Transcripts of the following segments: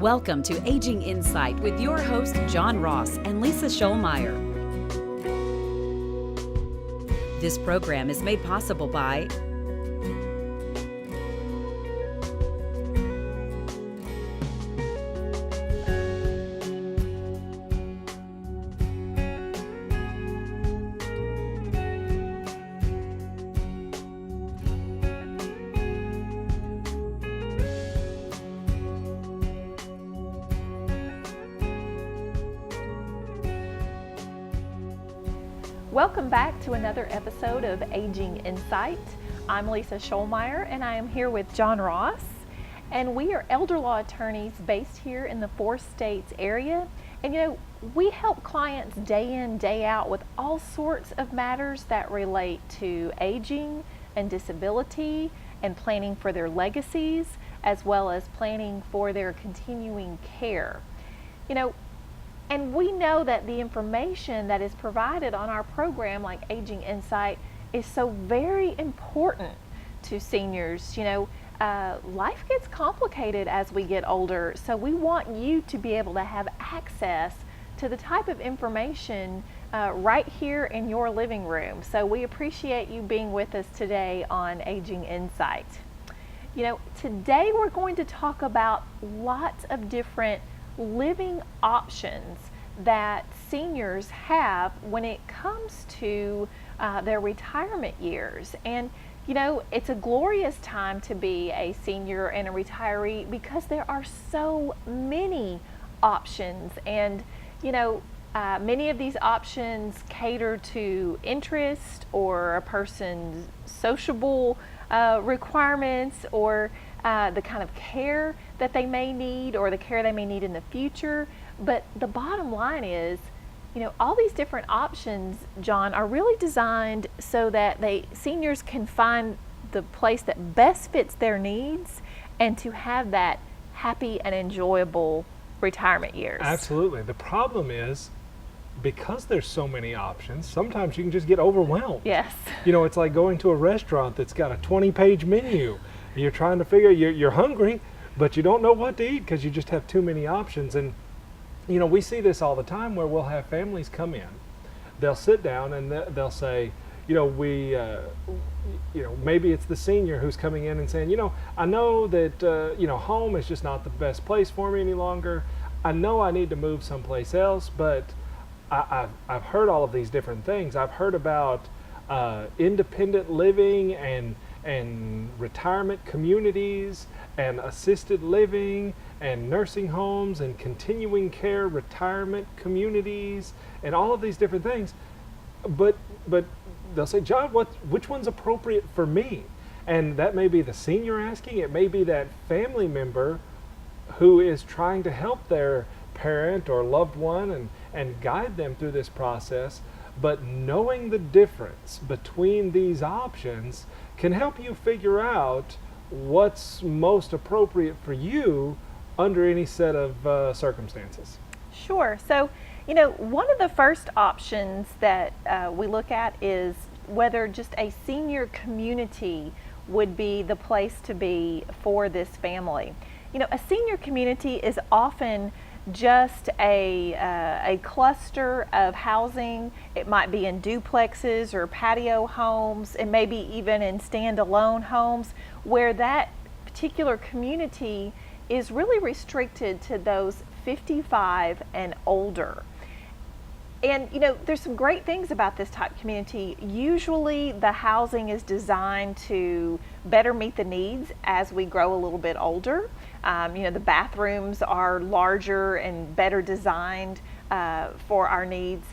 Welcome to Aging Insight with your host, John Ross and Lisa Shoalmire. This program is made possible by Welcome back to another episode of Aging Insight. I'm Lisa Shoalmire and I am here with John Ross, and we are elder law attorneys based here in the 4 states area. And we help clients day in, day out with all sorts of matters that relate to aging and disability and planning for their legacies, as well as planning for their continuing care. And we know that the information that is provided on our program, like Aging Insight, is so very important to seniors. Life gets complicated as we get older, so we want you to be able to have access to the type of information right here in your living room. So we appreciate you being with us today on Aging Insight. Today we're going to talk about lots of different living options that seniors have when it comes to their retirement years. And it's a glorious time to be a senior and a retiree because there are so many options, and many of these options cater to interest or a person's sociable requirements, or the kind of care that they may need, or the care they may need in the future. But the bottom line is, all these different options, John, are really designed so that seniors can find the place that best fits their needs and to have that happy and enjoyable retirement years. Absolutely. The problem is, because there's so many options, sometimes you can just get overwhelmed. Yes. It's like going to a restaurant that's got a 20-page menu. You're trying to figure, you're hungry, but you don't know what to eat because you just have too many options. And we see this all the time where we'll have families come in. They'll sit down and they'll say, maybe it's the senior who's coming in and saying, I know that home is just not the best place for me any longer. I know I need to move someplace else, but I've heard all of these different things. I've heard about independent living and retirement communities and assisted living and nursing homes and continuing care retirement communities and all of these different things. But they'll say, John, which one's appropriate for me? And that may be the senior asking. It may be that family member who is trying to help their parent or loved one and guide them through this process. But knowing the difference between these options can help you figure out what's most appropriate for you under any set of circumstances. Sure. So, one of the first options that we look at is whether just a senior community would be the place to be for this family. A senior community is often just a cluster of housing. It might be in duplexes or patio homes. It may be even in standalone homes where that particular community is really restricted to those 55 and older. And there's some great things about this type of community. Usually the housing is designed to better meet the needs as we grow a little bit older. The bathrooms are larger and better designed for our needs.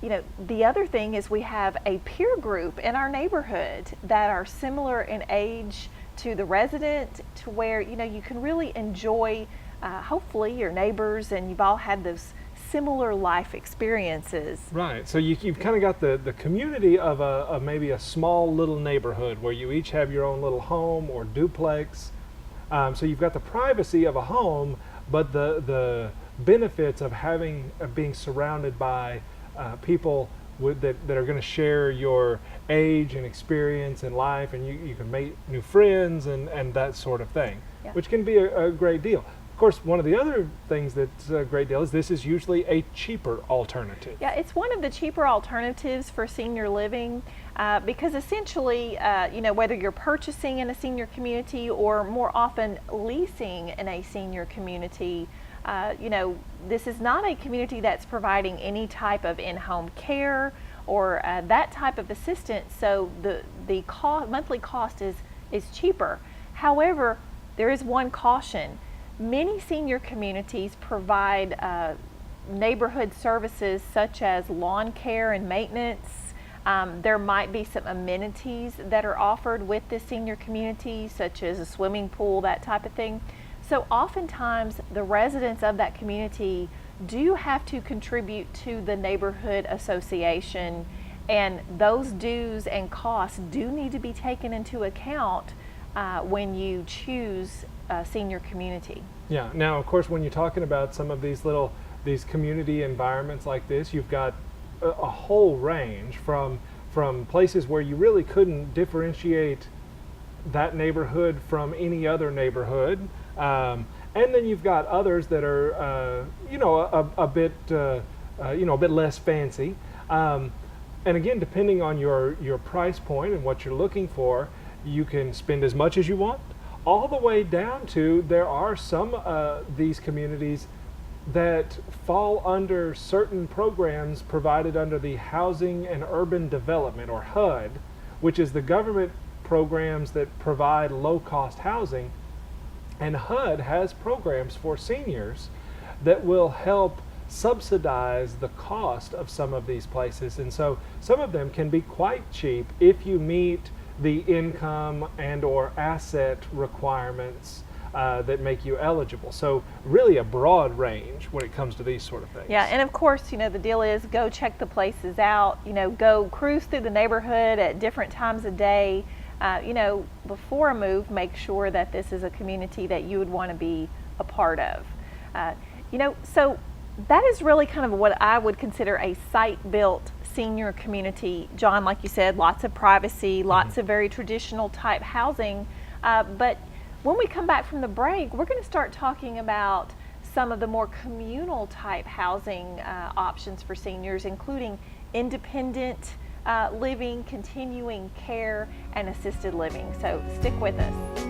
The other thing is we have a peer group in our neighborhood that are similar in age to the resident, to where you can really enjoy hopefully your neighbors, and you've all had those similar life experiences. Right. So you've kind of got the community of maybe a small little neighborhood where you each have your own little home or duplex. So you've got the privacy of a home, but the benefits of being surrounded by people that are going to share your age and experience in life, and you can make new friends and that sort of thing, Yeah. which can be a great deal. Of course, one of the other things that's a great deal is this is usually a cheaper alternative. Yeah, it's one of the cheaper alternatives for senior living because essentially, whether you're purchasing in a senior community or more often leasing in a senior community, this is not a community that's providing any type of in-home care or that type of assistance, so the monthly cost is cheaper. However, there is one caution. Many senior communities provide neighborhood services such as lawn care and maintenance. There might be some amenities that are offered with this senior community, such as a swimming pool, that type of thing. So oftentimes the residents of that community do have to contribute to the neighborhood association, and those dues and costs do need to be taken into account when you choose a senior community. Yeah, now of course when you're talking about some of these community environments like this, you've got a whole range from places where you really couldn't differentiate that neighborhood from any other neighborhood, and then you've got others that are a bit less fancy, and again, depending on your price point and what you're looking for, you can spend as much as you want, all the way down to there are some these communities that fall under certain programs provided under the Housing and Urban Development, or HUD, which is the government programs that provide low-cost housing. And HUD has programs for seniors that will help subsidize the cost of some of these places. And so some of them can be quite cheap if you meet the income and or asset requirements that make you eligible. So really a broad range when it comes to these sort of things. Yeah, and of course, the deal is go check the places out, go cruise through the neighborhood at different times of day. Before a move, make sure that this is a community that you would want to be a part of. So that is really kind of what I would consider a site-built senior community. John, like you said, lots of privacy, lots of very traditional type housing. But when we come back from the break, we're going to start talking about some of the more communal type housing options for seniors, including independent living, continuing care, and assisted living. So stick with us.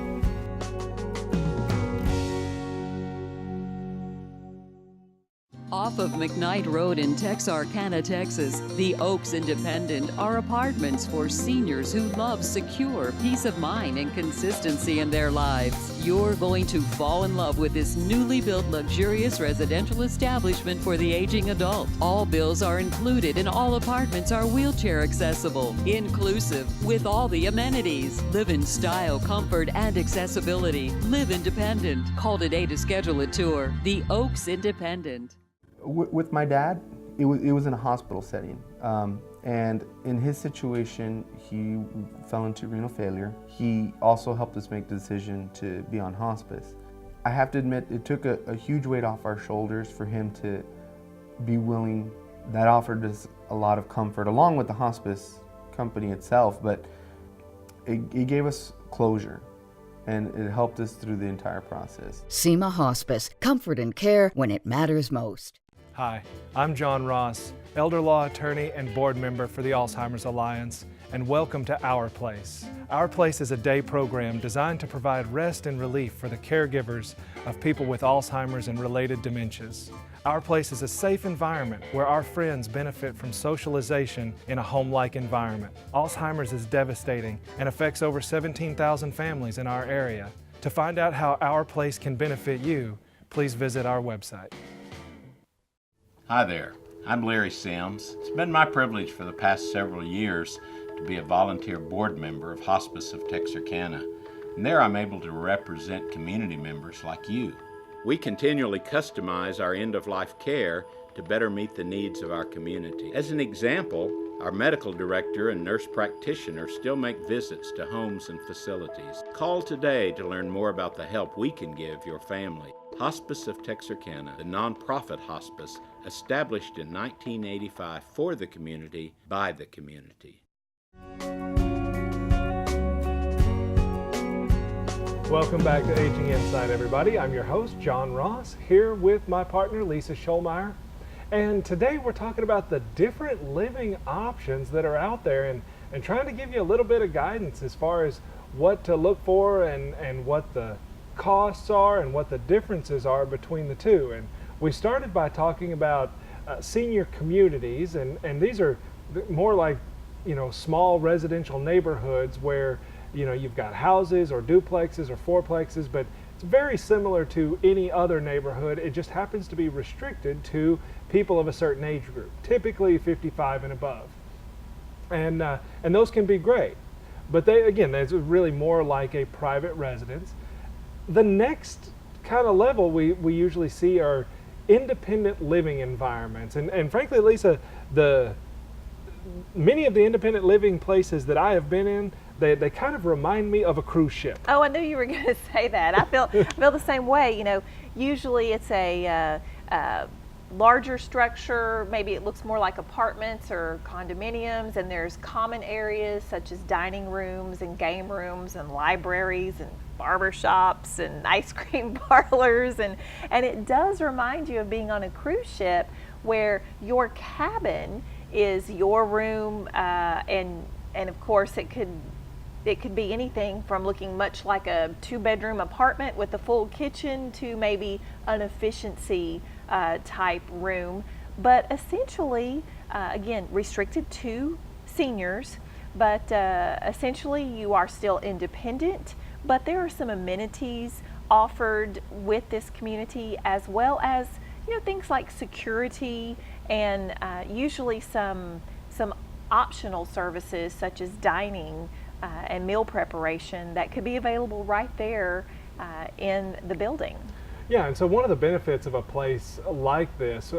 Off of McKnight Road in Texarkana, Texas, the Oaks Independent are apartments for seniors who love secure peace of mind and consistency in their lives. You're going to fall in love with this newly built luxurious residential establishment for the aging adult. All bills are included and all apartments are wheelchair accessible, inclusive with all the amenities. Live in style, comfort, and accessibility. Live independent. Call today to schedule a tour. The Oaks Independent. With my dad, it was in a hospital setting, and in his situation, he fell into renal failure. He also helped us make the decision to be on hospice. I have to admit, it took a huge weight off our shoulders for him to be willing. That offered us a lot of comfort, along with the hospice company itself, but it gave us closure. And it helped us through the entire process. SEMA Hospice, comfort and care when it matters most. Hi, I'm John Ross, elder law attorney and board member for the Alzheimer's Alliance, and welcome to Our Place. Our Place is a day program designed to provide rest and relief for the caregivers of people with Alzheimer's and related dementias. Our Place is a safe environment where our friends benefit from socialization in a home-like environment. Alzheimer's is devastating and affects over 17,000 families in our area. To find out how Our Place can benefit you, please visit our website. Hi there, I'm Larry Sims. It's been my privilege for the past several years to be a volunteer board member of Hospice of Texarkana, and there I'm able to represent community members like you. We continually customize our end-of-life care to better meet the needs of our community. As an example, our medical director and nurse practitioner still make visits to homes and facilities. Call today to learn more about the help we can give your family. Hospice of Texarkana, the nonprofit hospice established in 1985 for the community, by the community. Welcome back to Aging Insight, everybody. I'm your host, John Ross, here with my partner, Lisa Shoalmire. And today we're talking about the different living options that are out there and trying to give you a little bit of guidance as far as what to look for and what the costs are and what the differences are between the two. And we started by talking about senior communities, and these are more like, small residential neighborhoods where you've got houses or duplexes or fourplexes, but it's very similar to any other neighborhood. It just happens to be restricted to people of a certain age group, typically 55 and above. And those can be great, but that's really more like a private residence. The next kind of level we usually see are independent living environments, and frankly, Lisa, many of the independent living places that I have been in, they kind of remind me of a cruise ship. Oh, I knew you were going to say that. I feel the same way. Usually it's a larger structure. Maybe it looks more like apartments or condominiums, and there's common areas such as dining rooms and game rooms and libraries and barber shops and ice cream parlors, and it does remind you of being on a cruise ship where your cabin is your room, and of course it could be anything from looking much like a 2-bedroom apartment with a full kitchen to maybe an efficiency type room, but essentially again restricted to seniors, but essentially you are still independent, but there are some amenities offered with this community, as well as things like security and usually some optional services such as dining and meal preparation that could be available right there in the building. Yeah, and so one of the benefits of a place like this,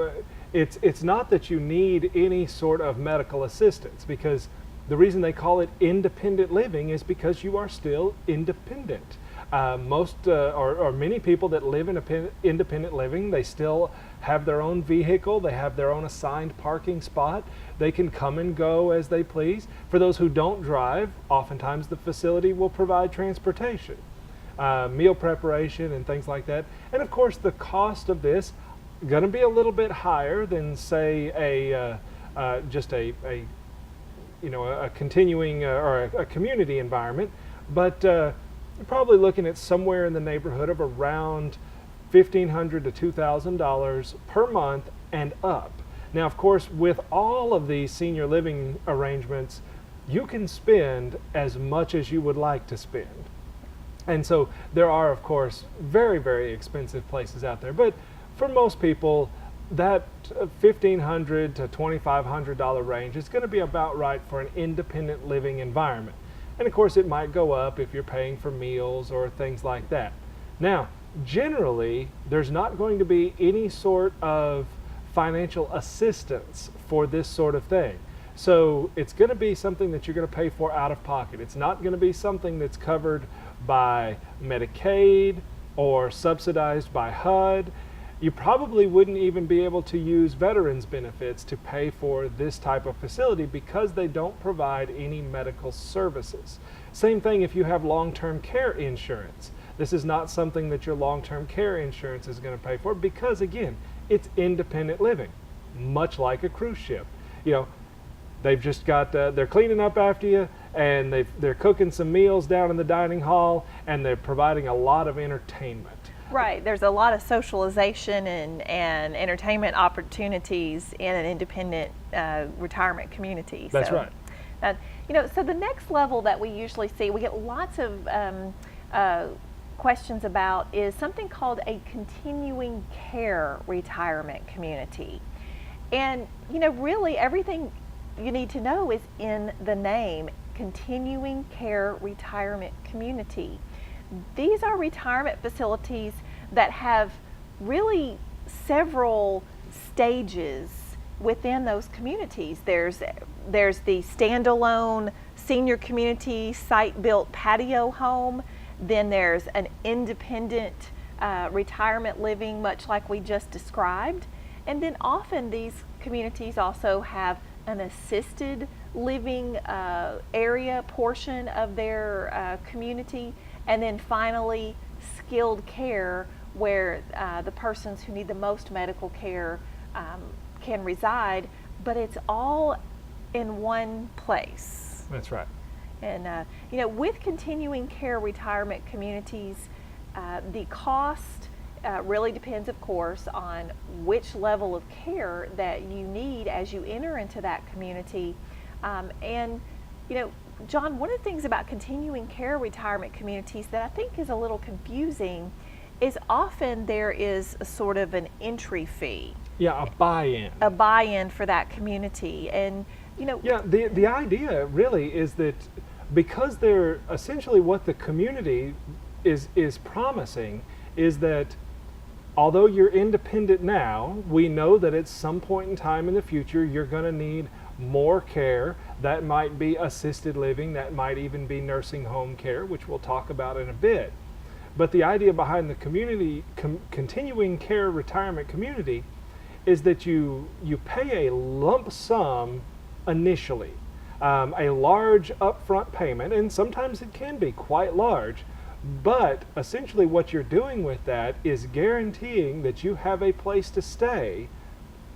it's not that you need any sort of medical assistance, because the reason they call it independent living is because you are still independent. Many people that live in independent living, they still have their own vehicle, they have their own assigned parking spot, they can come and go as they please. For those who don't drive, oftentimes the facility will provide transportation, meal preparation and things like that. And of course the cost of this going to be a little bit higher than, say, a continuing or a community environment, but you're probably looking at somewhere in the neighborhood of around $1,500 to $2,000 per month and up. Now, of course, with all of these senior living arrangements, you can spend as much as you would like to spend. And so there are, of course, very, very expensive places out there. But for most people, that $1,500 to $2,500 range is going to be about right for an independent living environment. And of course, it might go up if you're paying for meals or things like that. Now, generally, there's not going to be any sort of financial assistance for this sort of thing. So it's going to be something that you're going to pay for out of pocket. It's not going to be something that's covered by Medicaid or subsidized by HUD. You probably wouldn't even be able to use veterans benefits to pay for this type of facility because they don't provide any medical services. Same thing if you have long-term care insurance. This is not something that your long-term care insurance is going to pay for because, again, it's independent living, much like a cruise ship. They've just got, they're cleaning up after you, and they're cooking some meals down in the dining hall, and they're providing a lot of entertainment. Right, there's a lot of socialization and entertainment opportunities in an independent retirement community. That's right. So the next level that we usually see, we get lots of questions about, is something called a continuing care retirement community. And really everything you need to know is in the name, continuing care retirement community. These are retirement facilities that have really several stages within those communities. There's the standalone senior community site-built patio home. Then there's an independent retirement living, much like we just described. And then often these communities also have an assisted living area portion of their community, And then finally, skilled care, where the persons who need the most medical care can reside, but it's all in one place. That's right. And with continuing care retirement communities, the cost really depends, of course, on which level of care that you need as you enter into that community. John, one of the things about continuing care retirement communities that I think is a little confusing is often there is a sort of an entry fee. Yeah, a buy-in. A buy-in for that community. And yeah, the idea really is that because they're essentially what the community is promising is that although you're independent now, we know that at some point in time in the future you're going to need more care. That might be assisted living, that might even be nursing home care, which we'll talk about in a bit. But the idea behind the community continuing care retirement community is that you pay a lump sum initially, a large upfront payment, and sometimes it can be quite large, but essentially what you're doing with that is guaranteeing that you have a place to stay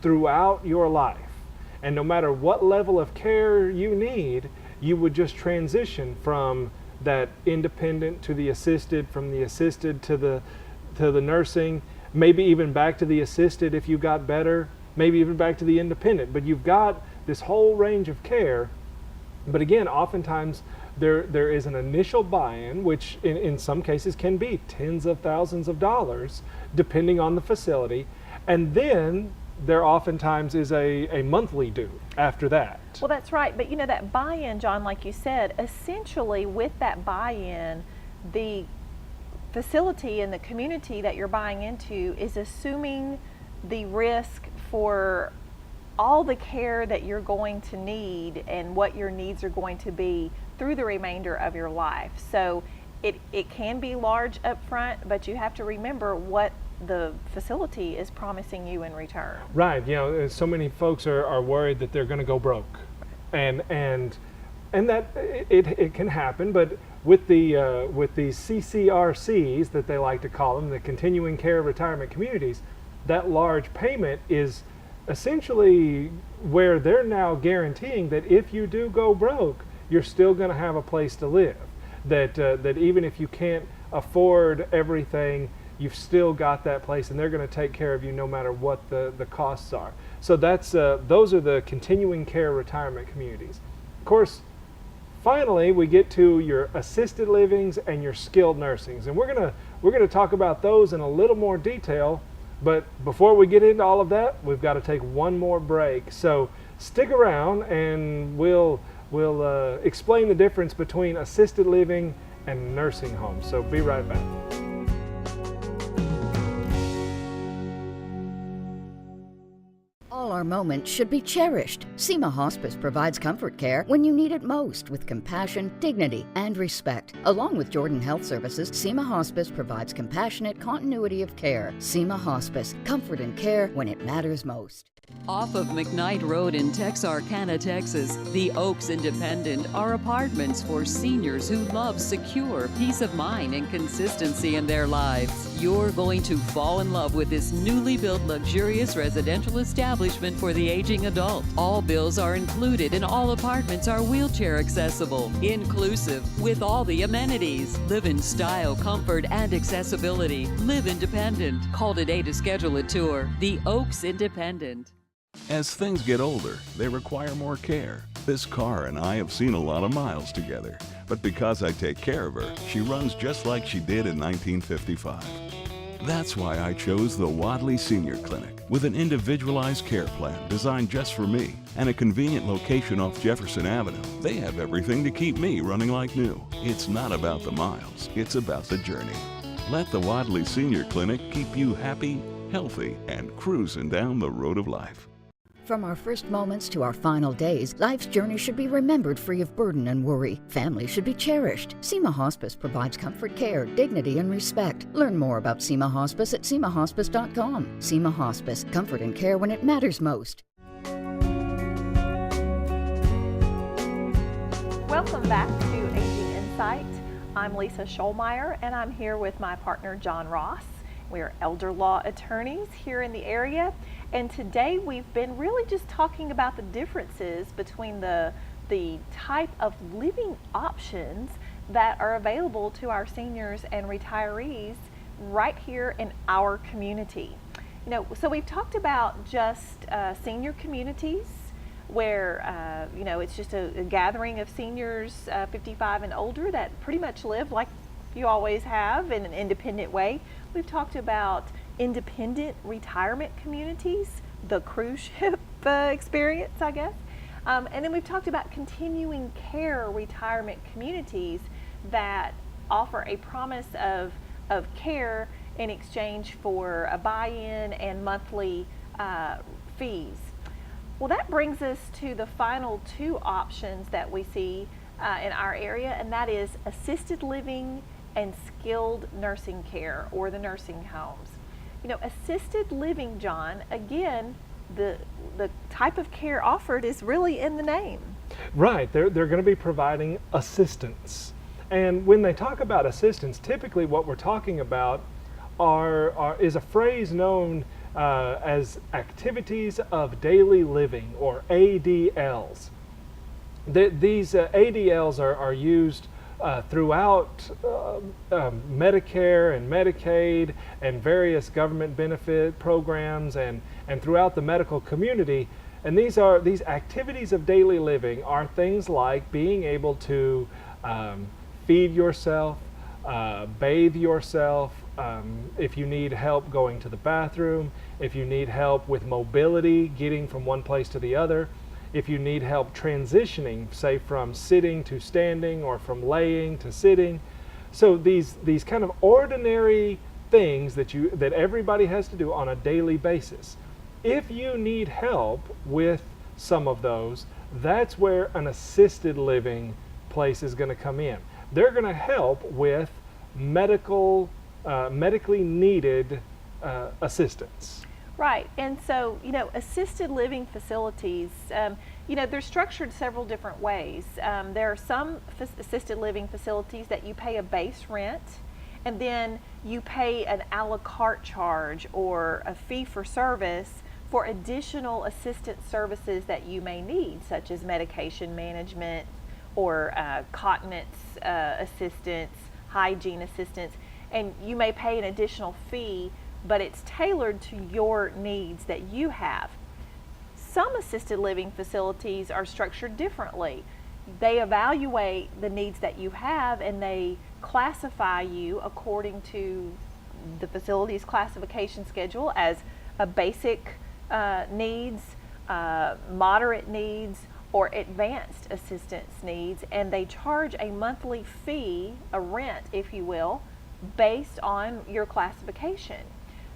throughout your life. And no matter what level of care you need, you would just transition from that independent to the assisted, from the assisted to the nursing, maybe even back to the assisted if you got better, maybe even back to the independent. But you've got this whole range of care. But again, oftentimes there is an initial buy-in, which in some cases can be tens of thousands of dollars, depending on the facility. And then there oftentimes is a monthly due after that. Well, that's right. But that buy-in, John, like you said, essentially with that buy-in, the facility and the community that you're buying into is assuming the risk for all the care that you're going to need and what your needs are going to be through the remainder of your life. So it can be large up front, but you have to remember what the facility is promising you in return. Right. So many folks are worried that they're going to go broke, and that it can happen. But with the CCRCs that they like to call them, the continuing care retirement communities, that large payment is essentially where they're now guaranteeing that if you do go broke, you're still going to have a place to live. That even if you can't afford everything, you've still got that place, and they're going to take care of you no matter what the costs are. So that's those are the continuing care retirement communities. Of course, finally we get to your assisted livings and your skilled nursings, and we're gonna talk about those in a little more detail. But before we get into all of that, we've got to take one more break. So stick around, and we'll explain the difference between assisted living and nursing homes. So be right back. All our moments should be cherished. SEMA Hospice provides comfort care when you need it most with compassion, dignity, and respect. Along with Jordan Health Services, SEMA Hospice provides compassionate continuity of care. SEMA Hospice, comfort and care when it matters most. Off of McKnight Road in Texarkana, Texas, the Oaks Independent are apartments for seniors who love secure peace of mind and consistency in their lives. You're going to fall in love with this newly built luxurious residential establishment for the aging adult. All bills are included and all apartments are wheelchair accessible, inclusive with all the amenities. Live in style, comfort, and accessibility. Live independent. Call today to schedule a tour. The Oaks Independent. As things get older, they require more care. This car and I have seen a lot of miles together, but because I take care of her, she runs just like she did in 1955. That's why I chose the Wadley Senior Clinic, with an individualized care plan designed just for me and a convenient location off Jefferson Avenue. They have everything to keep me running like new. It's not about the miles, it's about the journey. Let the Wadley Senior Clinic keep you happy, healthy, and cruising down the road of life. From our first moments to our final days, life's journey should be remembered free of burden and worry. Families should be cherished. SEMA Hospice provides comfort care, dignity, and respect. Learn more about SEMA Hospice at SEMAHospice.com. SEMA Hospice, comfort and care when it matters most. Welcome back to Aging Insight. I'm Lisa Shoalmire, and I'm here with my partner John Ross. We are elder law attorneys here in the area, and today we've been really just talking about the differences between the type of living options that are available to our seniors and retirees right here in our community. So we've talked about just senior communities where it's just a gathering of seniors 55 and older that pretty much live like you always have in an independent way. We've talked about independent retirement communities, the cruise ship experience, I guess. And then we've talked about continuing care retirement communities that offer a promise of care in exchange for a buy-in and monthly fees. Well, that brings us to the final two options that we see in our area, and that is assisted living and skilled nursing care, or the nursing homes. Assisted living, John, again, the type of care offered is really in the name. Right, they're going to be providing assistance. And when they talk about assistance, typically what we're talking about is a phrase known as activities of daily living, or ADLs. These ADLs are used throughout Medicare and Medicaid and various government benefit programs and throughout the medical community. And these activities of daily living are things like being able to feed yourself, bathe yourself, if you need help going to the bathroom, if you need help with mobility, getting from one place to the other, if you need help transitioning, say from sitting to standing or from laying to sitting. So these kind of ordinary things that everybody has to do on a daily basis. If you need help with some of those, that's where an assisted living place is going to come in. They're going to help with medically needed assistance. Right, and so, assisted living facilities, they're structured several different ways. There are some assisted living facilities that you pay a base rent, and then you pay an a la carte charge or a fee for service for additional assistance services that you may need, such as medication management or continence assistance, hygiene assistance, and you may pay an additional fee, but it's tailored to your needs that you have. Some assisted living facilities are structured differently. They evaluate the needs that you have and they classify you according to the facility's classification schedule as a basic needs, moderate needs, or advanced assistance needs, and they charge a monthly fee, a rent if you will, based on your classification.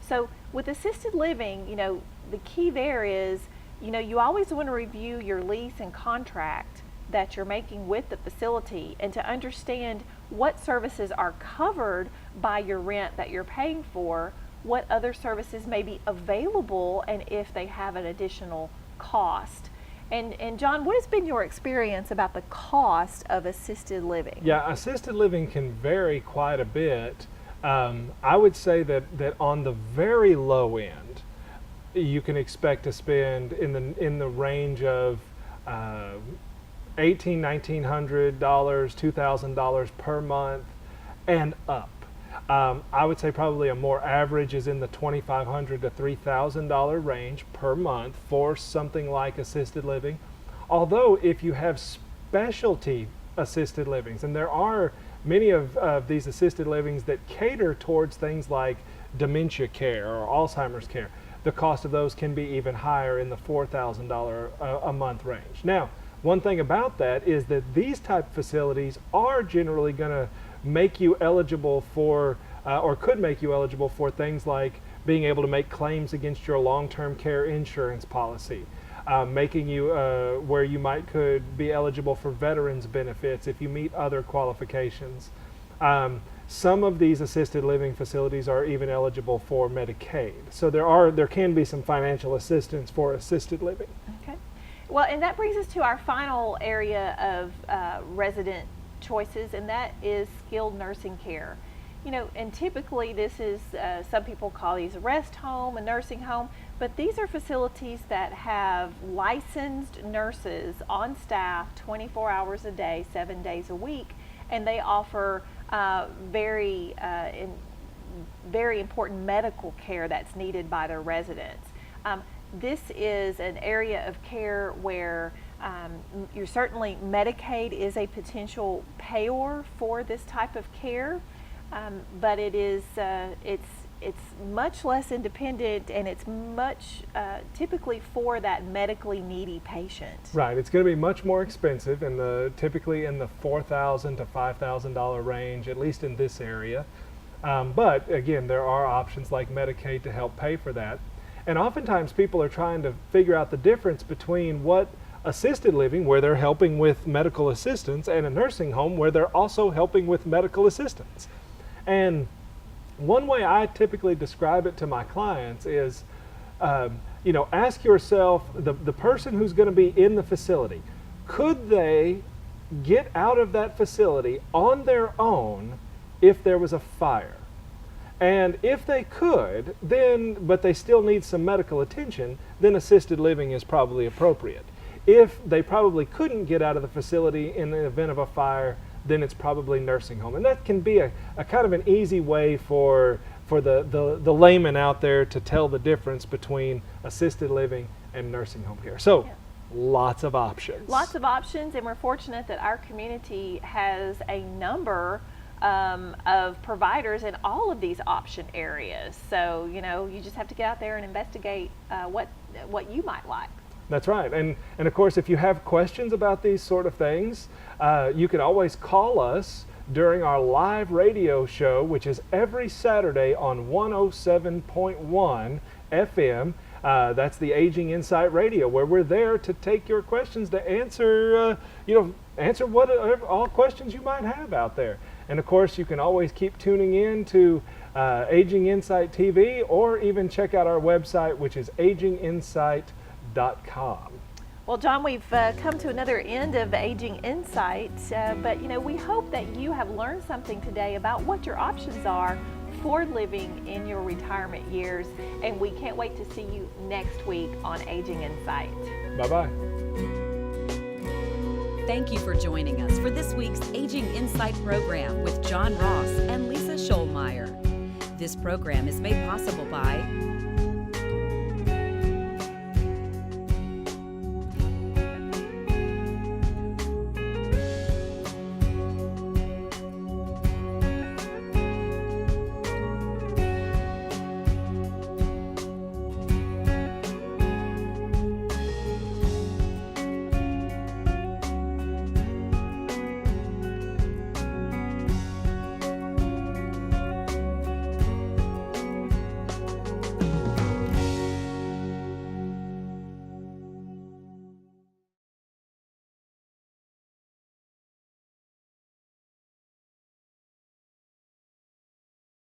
So with assisted living, the key there is, you always want to review your lease and contract that you're making with the facility and to understand what services are covered by your rent that you're paying for, what other services may be available, and if they have an additional cost. And John, what has been your experience about the cost of assisted living? Yeah, assisted living can vary quite a bit. I would say that on the very low end, you can expect to spend in the range of $1,900, $2,000 per month and up. I would say probably a more average is in the $2,500 to $3,000 range per month for something like assisted living. Although if you have specialty assisted livings, and there are many of these assisted livings that cater towards things like dementia care or Alzheimer's care, the cost of those can be even higher in the $4,000 a month range. Now, one thing about that is that these type of facilities are generally going to make you eligible for, or could make you eligible for things like being able to make claims against your long-term care insurance policy, making you where you could be eligible for veterans benefits if you meet other qualifications. Some of these assisted living facilities are even eligible for Medicaid. So there can be some financial assistance for assisted living. Okay. Well, and that brings us to our final area of resident choices, and that is skilled nursing care. You know, and typically this is, some people call these a rest home, a nursing home, but these are facilities that have licensed nurses on staff 24 hours a day, 7 days a week, and they offer very important medical care that's needed by their residents. This is an area of care where you're certainly Medicaid is a potential payor for this type of care. But it is it's much less independent, and it's much typically for that medically needy patient. Right, it's going to be much more expensive, typically in the $4,000 to $5,000 range, at least in this area. But again, there are options like Medicaid to help pay for that. And oftentimes people are trying to figure out the difference between what assisted living, where they're helping with medical assistance, and a nursing home where they're also helping with medical assistance. And one way I typically describe it to my clients is, ask yourself, the person who's going to be in the facility, could they get out of that facility on their own if there was a fire? And if they could, but they still need some medical attention, then assisted living is probably appropriate. If they probably couldn't get out of the facility in the event of a fire, then it's probably nursing home. And that can be a kind of an easy way for the layman out there to tell the difference between assisted living and nursing home care. So, yeah. Lots of options. Lots of options, and we're fortunate that our community has a number of providers in all of these option areas. So, you just have to get out there and investigate what you might like. That's right. And of course, if you have questions about these sort of things, you can always call us during our live radio show, which is every Saturday on 107.1 FM. That's the Aging Insight Radio, where we're there to take your questions, to answer whatever all questions you might have out there. And of course, you can always keep tuning in to Aging Insight TV, or even check out our website, which is aginginsight.com. Well, John, we've come to another end of Aging Insight, but we hope that you have learned something today about what your options are for living in your retirement years, and we can't wait to see you next week on Aging Insight. Bye-bye. Thank you for joining us for this week's Aging Insight program with John Ross and Lisa Shoalmire. This program is made possible by